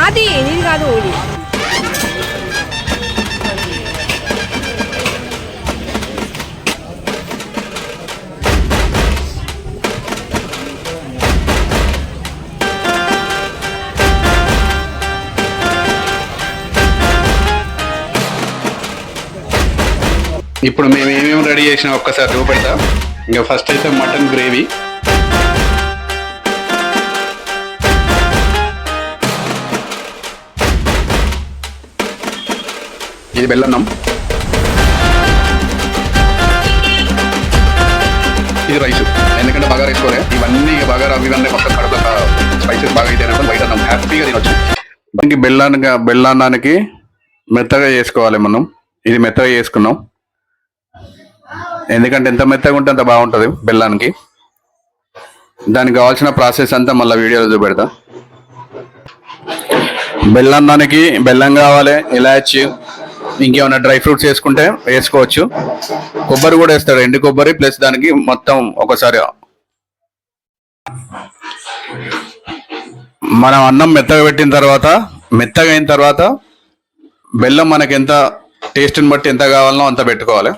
నాది నీది కాదు ఇది. ఇప్పుడు మేము ఏమేమి రెడీ చేసినా ఒక్కసారి చూపెడతా. ఇంకా ఫస్ట్ అయితే మటన్ గ్రేవీ, ఇది బెల్లన్నం, ఇది రైసు. ఎందుకంటే బాగా వేసుకోలే ఇవన్నీ బాగా ఇవన్నీ మొత్తం కడుపు స్పైసెస్ బాగా అయితే బయట అన్నం హ్యాపీగా తినొచ్చు. దానికి బెల్లాన్నానికి మెత్తగా చేసుకోవాలి మనం. ఇది మెత్తగా చేసుకున్నాం ఎందుకంటే ఎంత మెత్తగా ఉంటే అంత బాగుంటుంది బెల్లానికి. దానికి కావాల్సిన ప్రాసెస్ అంతా మళ్ళీ వీడియోలో చూపెడతా. బెల్లన్నానికి బెల్లం కావాలి, ఇలాచి, ఇంకేమైనా డ్రై ఫ్రూట్స్ వేసుకుంటే వేసుకోవచ్చు. కొబ్బరి కూడా వేస్తాడు, ఎండు కొబ్బరి ప్లస్ దానికి మొత్తం ఒకసారి. మనం అన్నం మెత్తగా పెట్టిన తర్వాత మెత్తగా అయిన తర్వాత బెల్లం మనకి ఎంత టేస్ట్ని బట్టి ఎంత కావాలనో అంత పెట్టుకోవాలి.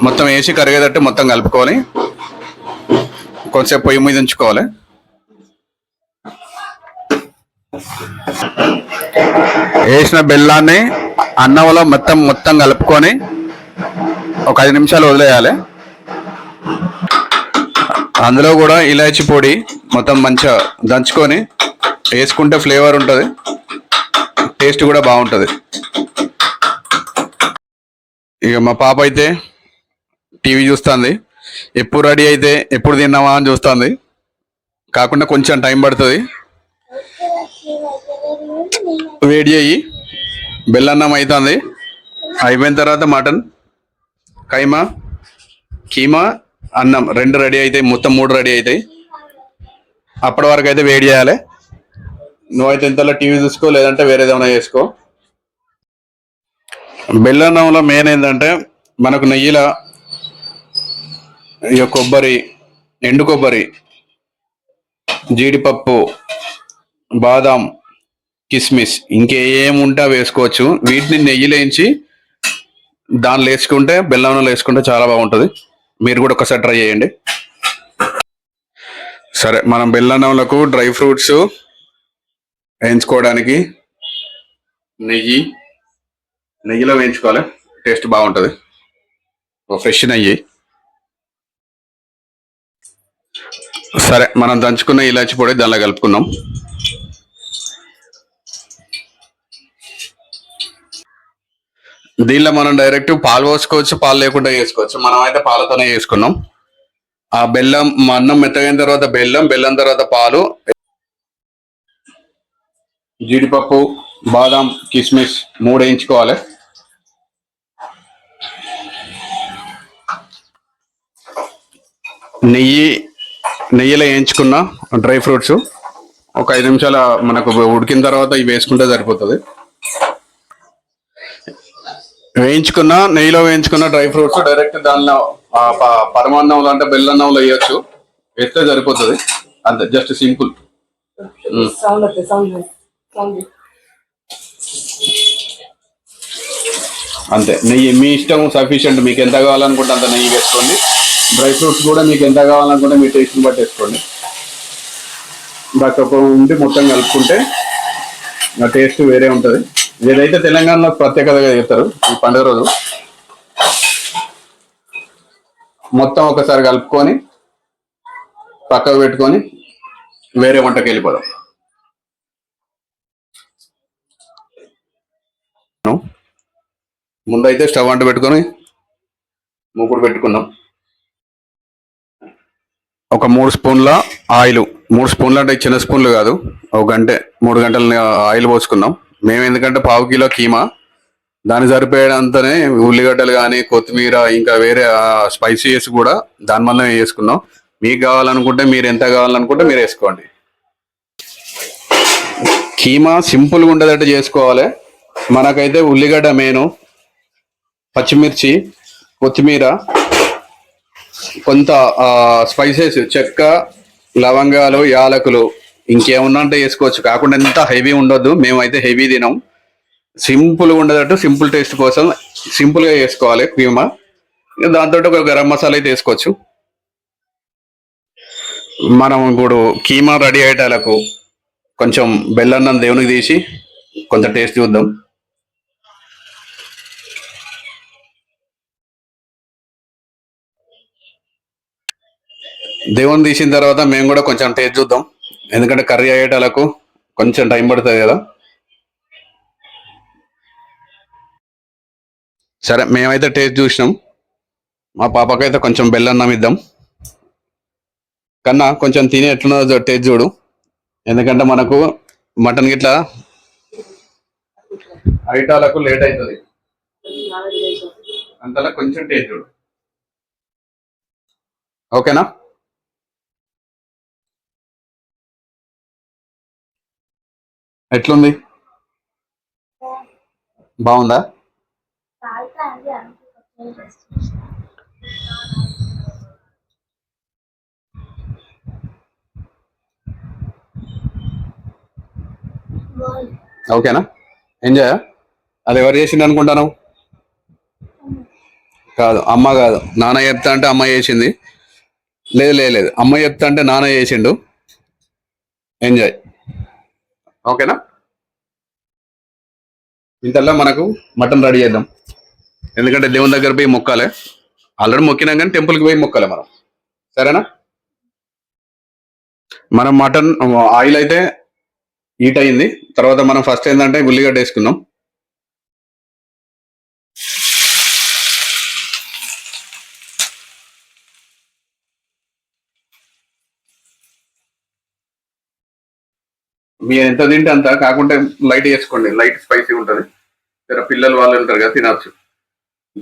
మొత్తం వేసి కరిగేటట్టు మొత్తం కలుపుకొని కొంచెంసేపు పొయ్యి మీద ఉంచుకోవాలి. వేసిన బెల్లాన్ని అన్నంలో మొత్తం కలుపుకొని ఒక 5 నిమిషాలు వదిలేయాలి. అందులో కూడా ఇలాచి పొడి మొత్తం మంచిగా దంచుకొని వేసుకుంటే ఫ్లేవర్ ఉంటుంది, టేస్ట్ కూడా బాగుంటుంది. ఇక మా పాప అయితే టీవీ చూస్తుంది, ఎప్పుడు రెడీ అయితే ఎప్పుడు తిన్నావా అని చూస్తుంది. కాకుండా కొంచెం టైం పడుతుంది. వేడి అయ్యి బెల్లన్నం అవుతుంది. అయిపోయిన తర్వాత మటన్, కైమా, కీమా, అన్నం 2 రెడీ అవుతాయి, మొత్తం 3 రెడీ అవుతాయి. అప్పటి వరకు అయితే వేడి చేయాలి. నువ్వైతే ఇంతలో టీవీ చూసుకో, లేదంటే వేరేదేమైనా చేసుకో. బెల్లన్నంలో మెయిన్ ఏంటంటే మనకు నెయ్యిలో ఇక కొబ్బరి, ఎండు కొబ్బరి, జీడిపప్పు, బాదాం, కిస్మిస్ ఇంకేముంటే వేసుకోవచ్చు. వీటిని నెయ్యిలో వేయించి దానిలో వేసుకుంటే, బెల్లంలో వేసుకుంటే చాలా బాగుంటుంది. మీరు కూడా ఒకసారి ట్రై చేయండి. సరే, మనం బెల్లన్నంలకు డ్రై ఫ్రూట్స్ వేయించుకోవడానికి నెయ్యిలో వేయించుకోవాలి, టేస్ట్ బాగుంటుంది. ఫ్రెష్ నెయ్యి. సరే, మనం దంచుకున్న ఇలాచి పొడి దానిలో కలుపుకుందాం. దీనిలో మనం డైరెక్ట్ పాలు పోసుకోవచ్చు, పాలు లేకుండా చేసుకోవచ్చు. మనం అయితే పాలతోనే చేసుకున్నాం. ఆ బెల్లం, అన్నం మెత్తగైన తర్వాత బెల్లం తర్వాత పాలు, జీడిపప్పు, బాదాం, కిస్మిస్ 3 వేయించుకోవాలి. నెయ్యిలో వేయించుకున్న డ్రై ఫ్రూట్స్ ఒక 5 నిమిషాల మనకు ఉడికిన తర్వాత ఇవి వేసుకుంటే సరిపోతుంది. నెయ్యిలో వేయించుకున్న డ్రై ఫ్రూట్స్ డైరెక్ట్ దానిలో పరమాన్నంలో అంటే బెల్లన్నంలో వేయచ్చు, వేస్తే సరిపోతుంది. అంతే, జస్ట్ సింపుల్. అంతే, నెయ్యి మీ ఇష్టం, సఫిషియంట్. మీకు ఎంత కావాలనుకుంటే అంత నెయ్యి వేసుకోండి. డ్రై ఫ్రూట్స్ కూడా మీకు ఎంత కావాలనుకుంటే మీ టేస్ట్ని బట్టి వేసుకోండి. దాకా ఉండి మొత్తం కలుపుకుంటే ఆ టేస్ట్ వేరే ఉంటుంది. ఏదైతే తెలంగాణలో ప్రత్యేకతగా చేస్తారు ఈ పండుగ రోజు. మొత్తం ఒకసారి కలుపుకొని పక్కకు పెట్టుకొని వేరే వంటకి వెళ్ళిపోదాం. ముందైతే స్టవ్ అంటు పెట్టుకొని మూకుడు పెట్టుకుందాం. ఒక 3 స్పూన్ల ఆయిల్, 3 స్పూన్లు అంటే చిన్న స్పూన్లు కాదు, 3 గంటల ఆయిల్ పోసుకున్నాం. మేము ఎందుకంటే 1/2 కిలో కీమా, దాని సరిపోయేంతనే ఉల్లిగడ్డలు కానీ కొత్తిమీర ఇంకా వేరే స్పైసీస్ కూడా దాని వల్ల వేసుకున్నాం. మీకు కావాలనుకుంటే మీరు ఎంత కావాలనుకుంటే మీరు వేసుకోండి. కీమా సింపుల్గా ఉండేటట్టు చేసుకోవాలి. మనకైతే ఉల్లిగడ్డ మెయిన్, పచ్చిమిర్చి, కొత్తిమీర, కొంత స్పైసెస్ చెక్క, లవంగాలు, యాలకులు ఇంకేమన్నా అంటే వేసుకోవచ్చు, కాకుండా ఎంత హెవీ ఉండొద్దు. మేమైతే హెవీ తినాం, సింపుల్గా ఉండదట్టు సింపుల్ టేస్ట్ కోసం సింపుల్గా వేసుకోవాలి కీమా. దాంతో ఒక గరం మసాలా అయితే వేసుకోవచ్చు. మనం ఇప్పుడు కీమా రెడీ అయ్యేటాలకు కొంచెం బెల్లన్నం దేవునికి తీసి కొంచెం టేస్ట్ చూద్దాం. దేవుని తీసిన తర్వాత మేము కూడా కొంచెం టేస్ట్ చూద్దాం, ఎందుకంటే కర్రీ అయ్యేటాలకు కొంచెం టైం పడుతుంది కదా. సరే మేమైతే టేస్ట్ చూసినాం, మా పాపకైతే కొంచెం బెల్లన్నం ఇద్దాం. కన్నా కొంచెం తిని ఎట్లున్నదో టేస్ట్ చూడు, ఎందుకంటే మనకు మటన్ గిట్లా ఐటాలకు లేట్ అవుతుంది, అంతలా కొంచెం టేస్ట్ చూడు. ఓకేనా? ఎట్లుంది? బాగుందా? ఓకేనా? ఎంజాయ్? అది ఎవరు చేసిండు అనుకుంటాను? కాదు, అమ్మ కాదు, నాన్న చెప్తా అంటే అమ్మ చేసింది. లేదు లేదు లేదు, అమ్మ చెప్తా అంటే నాన్న చేసిండు. ఎంజాయ్. ఓకేనా? ఇంతల్లో మనకు మటన్ రెడీ చేద్దాం, ఎందుకంటే దేవుని దగ్గర పోయి మొక్కాలి. ఆల్రెడీ మొక్కినాం కానీ టెంపుల్కి పోయి మొక్కాలి మనం. సరేనా? మనం మటన్ ఆయిల్ అయితే హీట్ అయింది. తర్వాత మనం ఫస్ట్ ఏంటంటే ఉల్లిగడ్డ వేసుకుందాం. మీరు ఎంత తింటే అంత, కాకుంటే లైట్ వేసుకోండి, లైట్ స్పైసీ ఉంటుంది. జర పిల్లలు వాళ్ళు ఉంటారు కదా, తినచ్చు.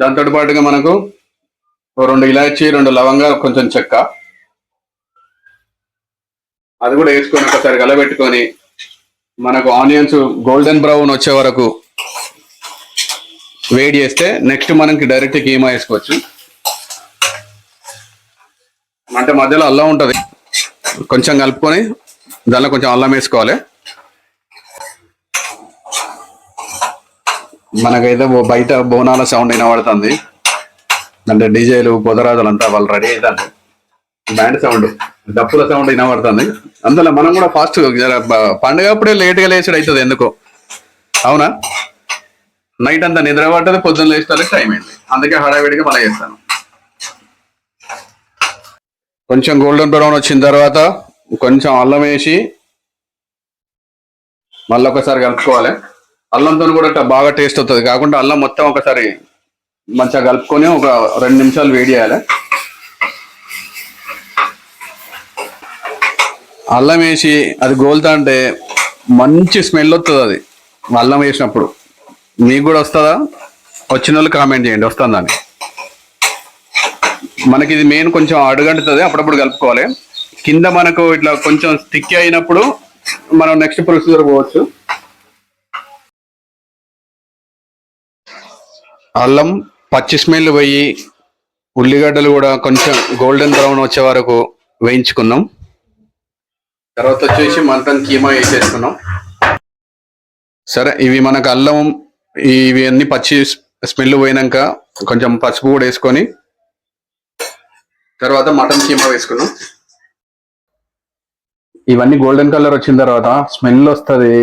దాంతో పాటుగా మనకు 2 ఇలాచి, 2 లవంగాలు, కొంచెం చెక్క, అది కూడా వేసుకొని ఒకసారి కలబెట్టుకొని మనకు ఆనియన్స్ గోల్డెన్ బ్రౌన్ వచ్చే వరకు వేడి చేస్తే నెక్స్ట్ మనకి డైరెక్ట్ కీమా వేసుకోవచ్చు. అంటే మధ్యలో అల్లం ఉంటుంది, కొంచెం కలుపుకొని దానిలో కొంచెం అల్లం వేసుకోవాలి. మనకైతే బయట బోనాల సౌండ్ వినబడుతుంది, అంటే డీజేలు పొదరాజులు అంతా వాళ్ళు రెడీ అవుతారు, బ్యాండ్ సౌండ్, డప్పుల సౌండ్ వినబడుతుంది. అందులో మనం కూడా ఫాస్ట్ పండుగ అప్పుడే లేట్గా లేచుడు అవుతుంది ఎందుకో, అవునా? నైట్ అంతా నిద్ర పట్టదు, పొద్దున్న లేచేసరికి టైం అయింది, అందుకే హడావిడిగా మళ్ళీ చేస్తాను. కొంచెం గోల్డెన్ బ్రౌన్ వచ్చిన తర్వాత కొంచెం అల్లం వేసి మళ్ళీ ఒకసారి కలుపుకోవాలి. అల్లంతో కూడా బాగా టేస్ట్ వస్తుంది, కాకుండా అల్లం మొత్తం ఒకసారి మంచిగా కలుపుకొని ఒక 2 నిమిషాలు వేడి చేయాలి. అల్లం వేసి అది గోలుతా అంటే మంచి స్మెల్ వస్తుంది, అది అల్లం వేసినప్పుడు. మీకు కూడా వస్తుందా? వచ్చిన వాళ్ళు కామెంట్ చేయండి వస్తుందని. మనకి ఇది మెయిన్ కొంచెం అడుగంటుతుంది, అప్పుడప్పుడు కలుపుకోవాలి. కింద మనకు ఇట్లా కొంచెం స్టిక్ అయినప్పుడు మనం నెక్స్ట్ ప్రొసీజర్ పోవచ్చు. అల్లం పచ్చి స్మెల్ పోయి ఉల్లిగడ్డలు కూడా కొంచెం గోల్డెన్ బ్రౌన్ వచ్చే వరకు వేయించుకుందాం. తర్వాత వచ్చేసి మటన్ కీమా వేసేసుకున్నాం. సరే, ఇవి మనకు అల్లం ఇవి అన్ని పచ్చి స్మెల్ పోయినాక కొంచెం పసుపు కూడా వేసుకొని తర్వాత మటన్ కీమా వేసుకున్నాం. ఇవన్నీ గోల్డెన్ కలర్ వచ్చిన తర్వాత స్మెల్ వస్తుంది,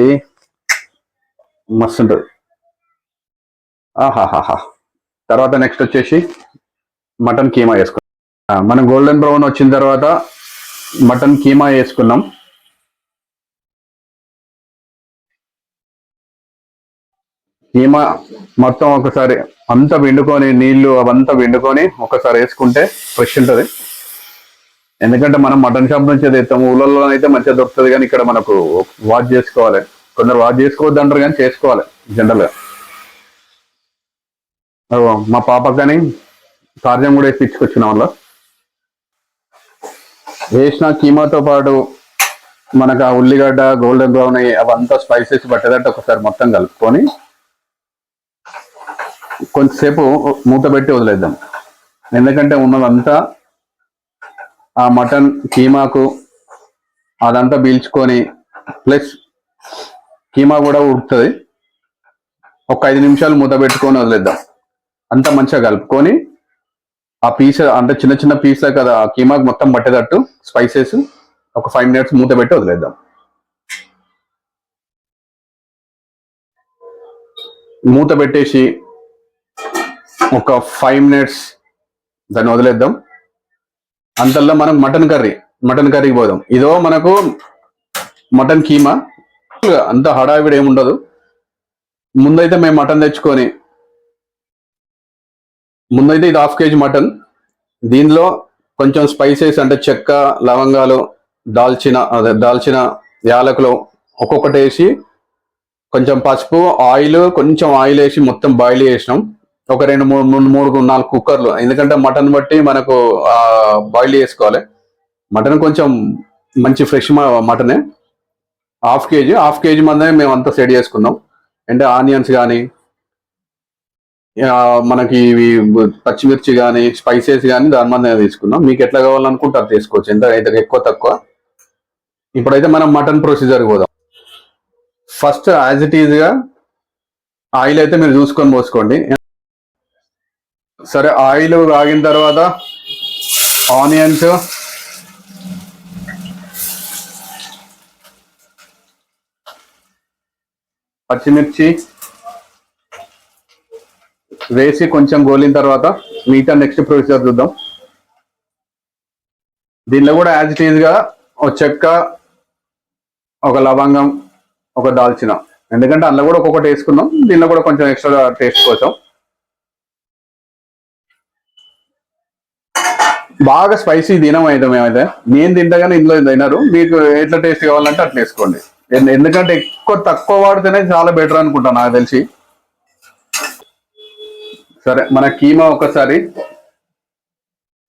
మస్తు ఉంటుంది. ఆహాహాహా. తర్వాత నెక్స్ట్ వచ్చేసి మటన్ కీమా వేసుకున్నాం. మనం గోల్డెన్ బ్రౌన్ వచ్చిన తర్వాత మటన్ కీమా వేసుకున్నాం. కీమా మొత్తం ఒకసారి అంతా పిండుకొని, నీళ్లు అవంతా పిండుకొని ఒకసారి వేసుకుంటే ఫ్రెష్ ఉంటుంది. ఎందుకంటే మనం మటన్ షాప్ నుంచి తెస్తాము, ఊళ్ళలో అయితే మంచిగా దొరుకుతుంది, కానీ ఇక్కడ మనకు వాష్ చేసుకోవాలి. కొందరు వాష్ చేసుకోవద్దు అంటారు కానీ చేసుకోవాలి జనరల్గా. మా పాప కానీ కార్యం కూడా వేసి ఇచ్చుకొచ్చిన వాళ్ళ వేసిన కీమాతో పాటు మనకు ఆ ఉల్లిగడ్డ గోల్డెన్ బ్రౌన్ అవంతా స్పైసెస్ పట్టేటట్టు ఒకసారి మొత్తం కలుపుకొని కొంచెంసేపు మూత పెట్టి వదిలేద్దాం. ఎందుకంటే ఉన్నదంతా ఆ మటన్ కీమాకు అదంతా పీల్చుకొని ప్లస్ కీమా కూడా ఉడుకుతుంది. ఒక 5 నిమిషాలు మూత పెట్టుకొని వదిలేద్దాం. అంతా మంచిగా కలుపుకొని ఆ పీస్ అంటే చిన్న చిన్న పీస్ కదా ఆ కీమాకి మొత్తం పట్టేటట్టు స్పైసెస్ ఒక 5 మినిట్స్ మూత పెట్టి వదిలేద్దాం. మూత పెట్టేసి ఒక 5 మినిట్స్ దాన్ని వదిలేద్దాం. అంతల్లో మనం మటన్ కర్రీకి పోదాం. ఇదో మనకు మటన్ కీమా, అంత హడావిడి ఏముండదు. ముందైతే మేము మటన్ తెచ్చుకొని ఇది 1/2 kg మటన్. దీనిలో కొంచెం స్పైసెస్ అంటే చెక్క, లవంగాలు, దాల్చిన యాలకులు ఒక్కొక్కటి వేసి కొంచెం పసుపు, కొంచెం ఆయిల్ వేసి మొత్తం బాయిల్ చేసినాం. ఒక 2, 3, 4 కుక్కర్లు, ఎందుకంటే మటన్ బట్టి మనకు బాయిల్ చేసుకోవాలి. మటన్ కొంచెం మంచి ఫ్రెష్ మటనే. 1/2 kg మందే మేము అంతా సెట్ చేసుకున్నాం. అంటే ఆనియన్స్ కానీ మనకి ఇవి పచ్చిమిర్చి కానీ స్పైసెస్ కానీ దాని మీద తీసుకున్నాం. మీకు ఎట్లా కావాలనుకుంటే అది తీసుకోవచ్చు, ఎంత అయితే ఎక్కువ తక్కువ. ఇప్పుడైతే మనం మటన్ ప్రొసీజర్ పోదాం. ఫస్ట్ యాజ్ ఇట్ ఈజ్ గా ఆయిల్ అయితే మీరు చూసుకొని పోసుకోండి. సరే, ఆయిల్ ఆగిన తర్వాత ఆనియన్స్, పచ్చిమిర్చి వేసి కొంచెం గోలిన తర్వాత మిగతా నెక్స్ట్ ప్రొసీజర్ చూద్దాం. దీనిలో కూడా యాజ్ ఇట్ ఈజ్ గా ఒక చెక్క, ఒక లవంగం, ఒక దాల్చిన, ఎందుకంటే అందులో కూడా ఒక్కొక్కటి వేసుకున్నాం. దీనిలో కూడా కొంచెం ఎక్స్ట్రా టేస్ట్ కోసం. బాగా స్పైసీ తినం అయితే మేమైతే, నేను తింటగానే ఇంట్లో తినరు. మీకు ఎట్లా టేస్ట్ కావాలంటే అట్లా వేసుకోండి. ఎందుకంటే తక్కువ వాడితేనే చాలా బెటర్ అనుకుంటా నాకు తెలిసి. సరే, మన కీమా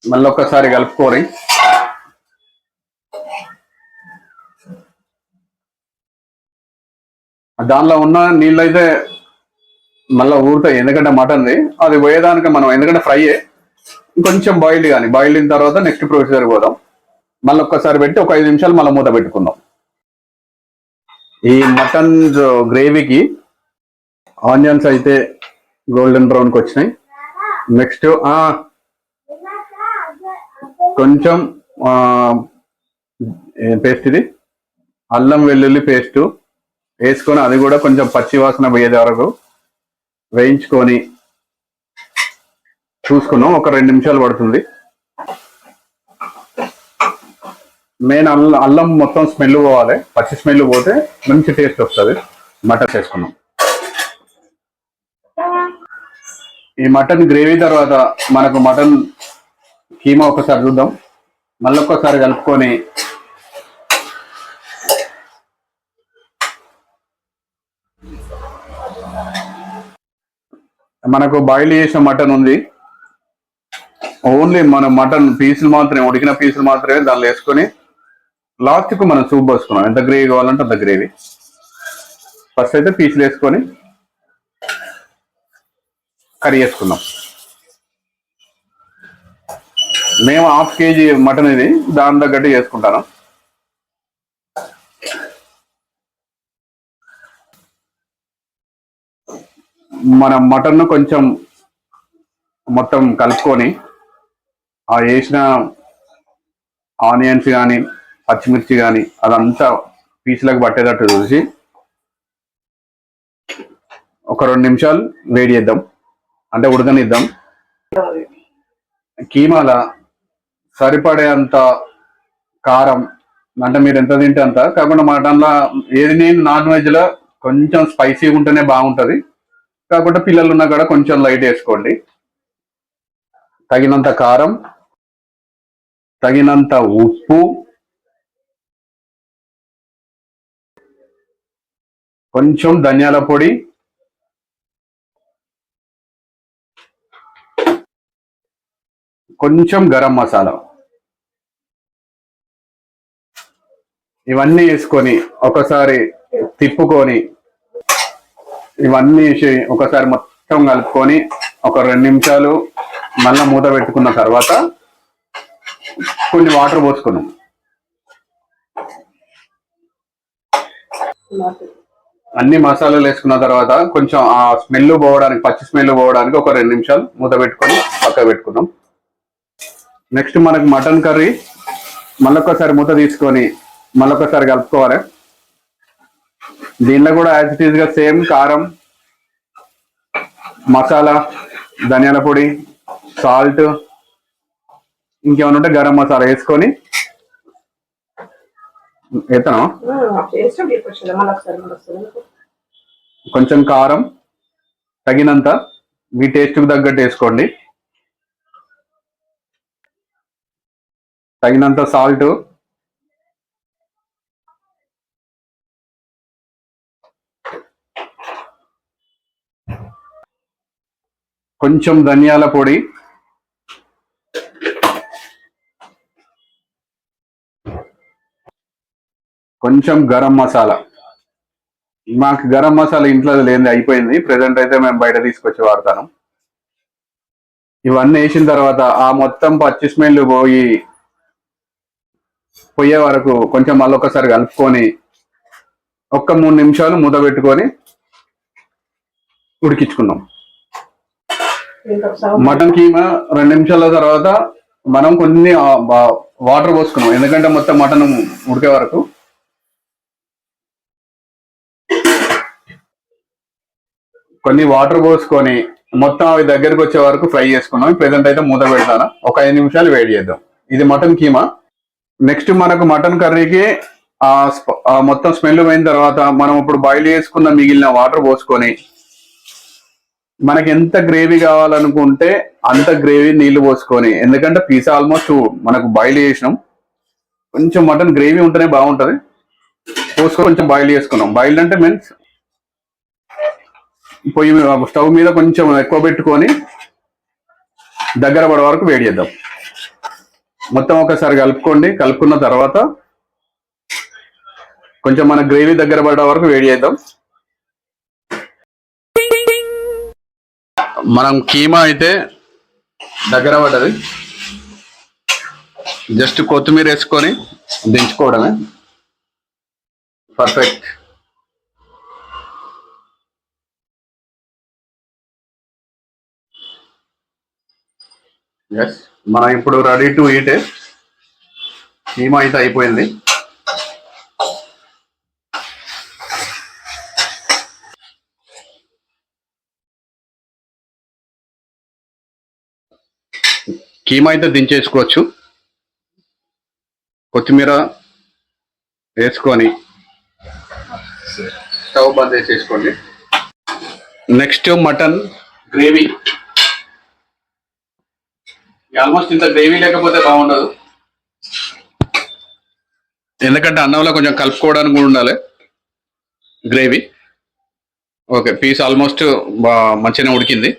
మళ్ళీ ఒక్కసారి కలుపుకొని దానిలో ఉన్న నీళ్ళు అయితే మళ్ళీ ఊరుతాయి, ఎందుకంటే మటన్ది అది పోయేదానికి మనం, ఎందుకంటే ఫ్రైయే. కొంచెం బాయిల్డ్ అయిన తర్వాత నెక్స్ట్ ప్రొసీజర్ పోదాం. మళ్ళీ ఒక్కసారి పెట్టి ఒక 5 నిమిషాలు మళ్ళీ మూత పెట్టుకుందాం. ఈ మటన్ గ్రేవీకి ఆనియన్స్ అయితే గోల్డెన్ బ్రౌన్కి వచ్చినాయి. నెక్స్ట్ కొంచెం పేస్ట్, ఇది అల్లం వెల్లుల్లి పేస్ట్ వేసుకొని అది కూడా కొంచెం పచ్చి వాసన పోయేది వరకు వేయించుకొని చూసుకున్నాం. ఒక 2 నిమిషాలు పడుతుంది. మెయిన్ అల్లం మొత్తం స్మెల్ పోవాలి, పచ్చి స్మెల్ పోతే మంచి టేస్ట్ వస్తుంది. మటన్ చేసుకున్నాం. ఈ మటన్ గ్రేవీ తర్వాత మనకు మటన్ కీమా ఒకసారి చూద్దాం. మళ్ళీ ఒక్కసారి కలుపుకొని మనకు బాయిల్ చేసిన మటన్ ఉంది, ఓన్లీ మన మటన్ పీసులు మాత్రమే, ఉడికిన పీసులు మాత్రమే దానిలో వేసుకొని లాస్ట్కు మనం సూప్ పోసుకున్నాం. ఎంత గ్రేవీ కావాలంటే అంత గ్రేవీ. ఫస్ట్ అయితే పీసులు వేసుకొని కర్రీ వేసుకున్నాం. మేము 1/2 kg మటన్ ఇది, దాని తగ్గట్టు చేసుకుంటాను. మన మటన్ కొంచెం మొత్తం కలుపుకొని ఆ వేసిన ఆనియన్స్ కానీ పచ్చిమిర్చి కానీ అదంతా పీసులకు పట్టేటట్టు చూసి ఒక 2 నిమిషాలు వేడి చేద్దాం, అంటే ఉడకనిద్దాం. కీమాల సరిపడేంత కారం, అంటే మీరు ఎంత తింటే అంత, కాకుండా మటన్లో ఏది, నేను నాన్ వెజ్లో కొంచెం స్పైసీగా ఉంటేనే బాగుంటుంది. కాకుండా పిల్లలు ఉన్నా కూడా కొంచెం లైట్ వేసుకోండి. తగినంత కారం, తగినంత ఉప్పు, కొంచెం ధనియాల పొడి, కొంచెం గరం మసాలా, ఇవన్నీ వేసుకొని ఒకసారి తిప్పుకొని, ఇవన్నీ వేసి ఒకసారి మొత్తం కలుపుకొని ఒక 2 నిమిషాలు మళ్ళీ మూత పెట్టుకున్న తర్వాత కొన్ని వాటర్ పోసుకున్నాం. అన్ని మసాలాలు వేసుకున్న తర్వాత కొంచెం ఆ స్మెల్ పోవడానికి, పచ్చి స్మెల్ పోవడానికి ఒక 2 నిమిషాలు మూత పెట్టుకొని పక్కకు పెట్టుకుందాం. నెక్స్ట్ మనకు మటన్ కర్రీ మళ్ళొక్కసారి మూత తీసుకొని మళ్ళొక్కసారి కలుపుకోవాలి. దీనిలో కూడా యాజ్ ఇట్ ఈస్ గా సేమ్ కారం, మసాలా, ధనియాల పొడి, సాల్ట్, ఇంకేమైనా ఉంటే గరం మసాలా వేసుకొని ఎత్తనం. కొంచెం కారం తగినంత, మీ టేస్ట్కి తగ్గట్టు వేసుకోండి. తగినంత సాల్ట్, కొంచెం ధనియాల పొడి, కొంచెం గరం మసాలా. మాకు గరం మసాలా ఇంట్లో లేని అయిపోయింది, ప్రెసెంట్ అయితే మేము బయట తీసుకొచ్చి వాడతాను. ఇవన్నీ వేసిన తర్వాత ఆ మొత్తం పచ్చి స్మెల్ పోయే వరకు కొంచెం మళ్ళొకసారి కలుపుకొని ఒక్క 3 నిమిషాలు మూత పెట్టుకొని ఉడికించుకుందాం. మటన్ కీమా 2 నిమిషాల తర్వాత మనం కొన్ని వాటర్ పోసుకున్నాం, ఎందుకంటే మొత్తం మటన్ ఉడికే వరకు. కొన్ని వాటర్ పోసుకొని మొత్తం అవి దగ్గరకు వచ్చే వరకు ఫ్రై చేసుకున్నాం. ప్రెసెంట్ అయితే మూత పెడతాను, ఒక 5 నిమిషాలు వేడి చేద్దాం. ఇది మటన్ కీమా. నెక్స్ట్ మనకు మటన్ కర్రీకి మొత్తం స్మెల్ పోయిన తర్వాత మనం ఇప్పుడు బాయిల్ చేసుకున్న మిగిలిన వాటర్ పోసుకొని మనకి ఎంత గ్రేవీ కావాలనుకుంటే అంత గ్రేవీ నీళ్లు పోసుకొని, ఎందుకంటే పీస్ ఆల్మోస్ట్ మనకు బాయిల్ చేసినాం, కొంచెం మటన్ గ్రేవీ ఉంటేనే బాగుంటుంది. పోసుకొని కొంచెం బాయిల్ చేసుకున్నాం. బాయిల్ అంటే మీన్స్ పొయ్యి స్టవ్ మీద కొంచెం ఎక్కువ పెట్టుకొని దగ్గర పడే వరకు వేడి చేద్దాం. మొత్తం ఒకసారి కలుపుకోండి. కలుపుకున్న తర్వాత కొంచెం మన గ్రేవీ దగ్గర పడే వరకు వేడి చేద్దాం. మనం కీమా అయితే దగ్గర పడ్డది, జస్ట్ కొత్తిమీర వేసుకొని దించుకోవడమే. పర్ఫెక్ట్. ఎస్, మనం ఇప్పుడు రెడీ టు ఈట్. కీమా అయితే అయిపోయింది. కీమా అయితే దించేసుకోవచ్చు. కొత్తిమీర వేసుకొని స్టవ్ బంద్ చేసేసుకోండి. Next mutton gravy. ఆల్మోస్ట్ ఇంత గ్రేవీ లేకపోతే బాగుండదు, ఎందుకంటే అన్నంలో కొంచెం కలుపుకోవడానికి కూడా ఉండాలి గ్రేవీ. ఓకే, పీస్ ఆల్మోస్ట్ మంచిగానే ఉడికింది.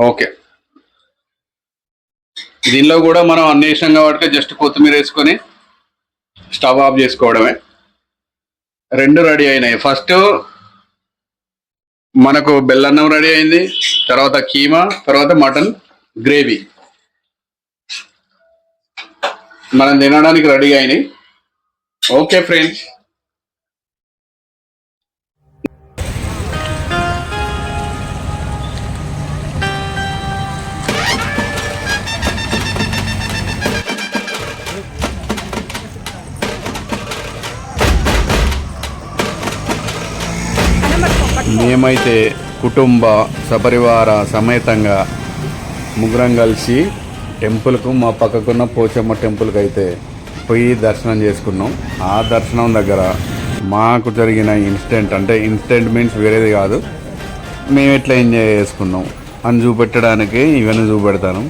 ఓకే, దీనిలో కూడా మనం అన్ని వేసాం కాబట్టి జస్ట్ కొత్తిమీర వేసుకొని స్టవ్ ఆఫ్ చేసుకోవడమే. 2 రెడీ అయినాయి. ఫస్ట్ మనకు బెల్లన్నం రెడీ అయింది, తర్వాత కీమా, తర్వాత మటన్ గ్రేవీ మనం తినడానికి రెడీ అయినాయి. ఓకే ఫ్రెండ్స్, మేమైతే కుటుంబ సపరివార సమేతంగా ముగ్గురం కలిసి టెంపుల్కు, మా పక్కకున్న పోచమ్మ టెంపుల్కి అయితే పోయి దర్శనం చేసుకున్నాం. ఆ దర్శనం దగ్గర మాకు జరిగిన ఇన్సిడెంట్ మీన్స్ వేరేది కాదు, మేము ఎట్లా ఎంజాయ్ చేసుకున్నాం అని చూపెట్టడానికి ఇవన్నీ చూపెడతాను.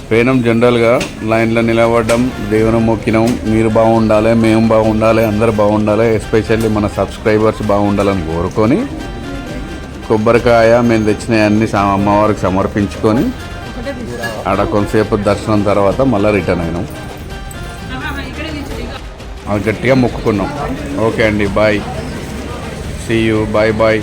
పోయినాం, జనరల్గా లైన్లో నిలబడ్డం, దేవుని మొక్కినాం, మీరు బాగుండాలి, మేము బాగుండాలి, అందరు బాగుండాలి, ఎస్పెషల్లీ మన సబ్స్క్రైబర్స్ బాగుండాలని కోరుకొని కొబ్బరికాయ మేము తెచ్చినవి అన్ని అమ్మవారికి సమర్పించుకొని ఆడ కొంతసేపు దర్శనం తర్వాత మళ్ళీ రిటర్న్ అయినాం. అది గట్టిగా మొక్కుకున్నాం. ఓకే అండి, bye, see you, bye bye.